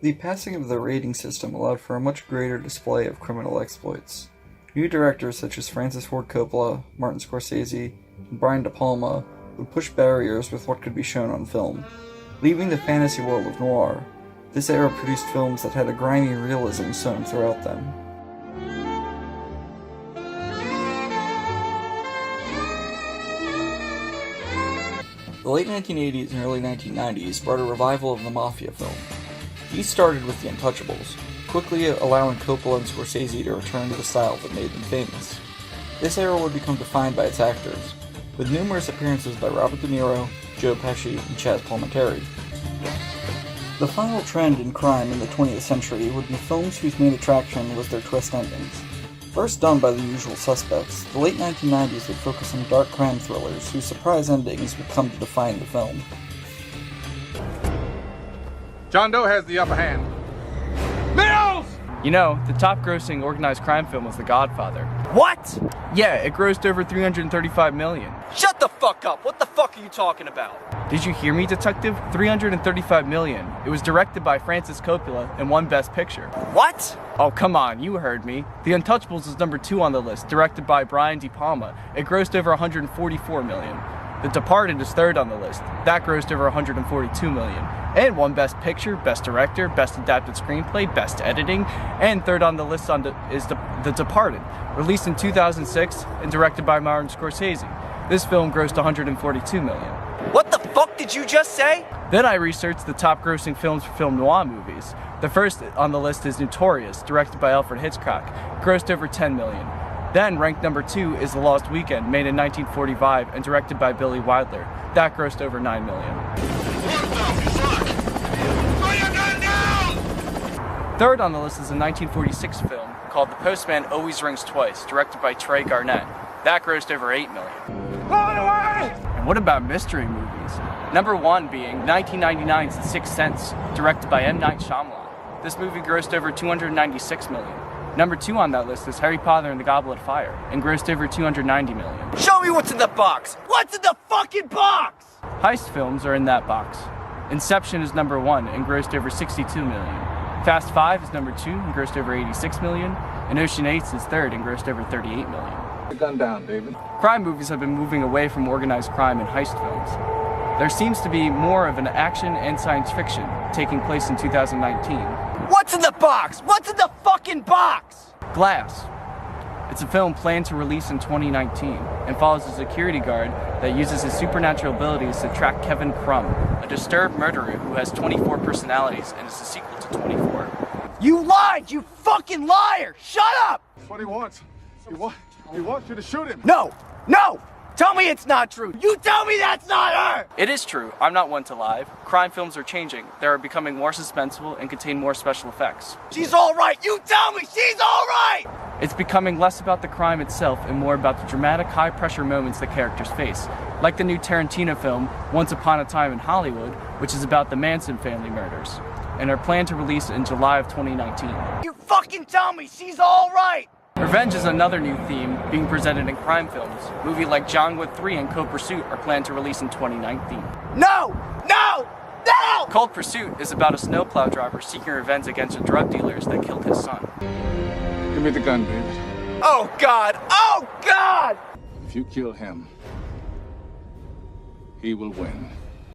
The passing of the rating system allowed for a much greater display of criminal exploits. New directors such as Francis Ford Coppola, Martin Scorsese, and Brian De Palma would push barriers with what could be shown on film. Leaving the fantasy world of noir, this era produced films that had a grimy realism sewn throughout them. The late 1980s and early 1990s brought a revival of the mafia film. These started with The Untouchables, quickly allowing Coppola and Scorsese to return to the style that made them famous. This era would become defined by its actors, with numerous appearances by Robert De Niro, Joe Pesci, and Chaz Palminteri. The final trend in crime in the 20th century would be films whose main attraction was their twist endings. First done by The Usual Suspects, the late 1990s would focus on dark crime thrillers whose surprise endings would come to define the film. John Doe has the upper hand. Mills! You know, the top-grossing organized crime film was The Godfather. What? Yeah, it grossed over $335 million. Shut the fuck up! What the fuck are you talking about? Did you hear me, detective? $335 million. It was directed by Francis Coppola and won Best Picture. What? Oh, come on, you heard me. The Untouchables is number 2 on the list, directed by Brian De Palma. It grossed over $144 million. The Departed is 3rd on the list. That grossed over $142 million. And won Best Picture, Best Director, Best Adapted Screenplay, Best Editing, and 3rd on the list is The Departed, released in 2006 and directed by Martin Scorsese. This film grossed $142 million. What the fuck did you just say? Then I researched the top grossing films for film noir movies. The first on the list is Notorious, directed by Alfred Hitchcock. It grossed over $10 million. Then, ranked number 2 is The Lost Weekend, made in 1945 and directed by Billy Wilder. That grossed over $9 million. Third on the list is a 1946 film called The Postman Always Rings Twice, directed by Trey Garnett. That grossed over $8 million. And what about mystery movies? Number 1 being 1999's The Sixth Sense, directed by M. Night Shyamalan. This movie grossed over $296 million. Number 2 on that list is Harry Potter and the Goblet of Fire, and grossed over $290 million. Show me what's in the box! What's in the fucking box? Heist films are in that box. Inception is number 1 and grossed over $62 million. Fast 5 is number 2 and grossed over $86 million. And Ocean 8 is 3rd and grossed over $38 million. The gun down, David. Crime movies have been moving away from organized crime and heist films. There seems to be more of an action and science fiction taking place in 2019. What's in the box? What's in the fucking box? Glass. It's a film planned to release in 2019 and follows a security guard that uses his supernatural abilities to track Kevin Crumb, a disturbed murderer who has 24 personalities and is the sequel to 24. You lied, you fucking liar! Shut up! That's what he wants. He wants you to shoot him. No! No! Tell me it's not true! You tell me that's not her! It is true. I'm not one to lie. Crime films are changing. They are becoming more suspenseful and contain more special effects. She's alright! You tell me she's alright! It's becoming less about the crime itself and more about the dramatic, high-pressure moments the characters face. Like the new Tarantino film, Once Upon a Time in Hollywood, which is about the Manson family murders, and are planned to release in July of 2019. You fucking tell me she's alright! Revenge is another new theme being presented in crime films. Movies like John Wick 3 and Cold Pursuit are planned to release in 2019. No! No! No! Cold Pursuit is about a snowplow driver seeking revenge against the drug dealers that killed his son. Give me the gun, David. Oh God! Oh God! If you kill him, he will win.